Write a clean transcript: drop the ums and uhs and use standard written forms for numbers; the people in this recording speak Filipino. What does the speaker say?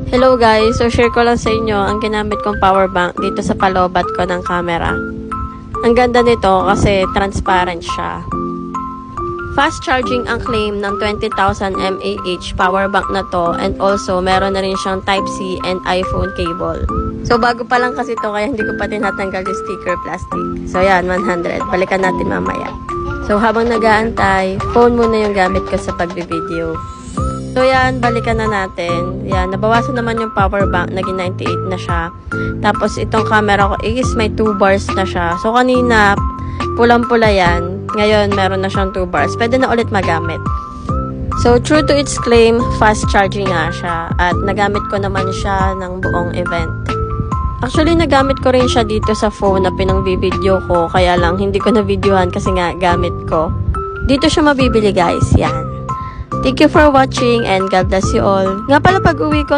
Hello guys, so share ko lang sa inyo ang ginamit kong power bank dito sa palobat ko ng camera. Ang ganda nito kasi transparent siya. Fast charging ang claim ng 20,000 mAh power bank na to, and also meron na rin siyang Type-C and iPhone cable. So bago pa lang kasi to kaya hindi ko pa tinatanggal yung sticker plastic. So yan, 100. Balikan natin mamaya. So habang nag-aantay, phone muna yung gamit ko sa pagbi-video. So yan, balikan na natin. Yan, nabawasan naman yung power bank, naging 98 na siya. Tapos itong camera ko is may 2 bars na siya. So kanina, pulang-pula yan. Ngayon, meron na siyang 2 bars. Pwede na ulit magamit. So true to its claim, fast charging nga siya. At nagamit ko naman siya ng buong event. Actually, nagamit ko rin siya dito sa phone na pinang-video ko. Kaya lang, hindi ko na-videohan kasi nga gamit ko. Dito siya mabibili guys. Yan. Thank you for watching and God bless you all. Nga pala pag uwi ko,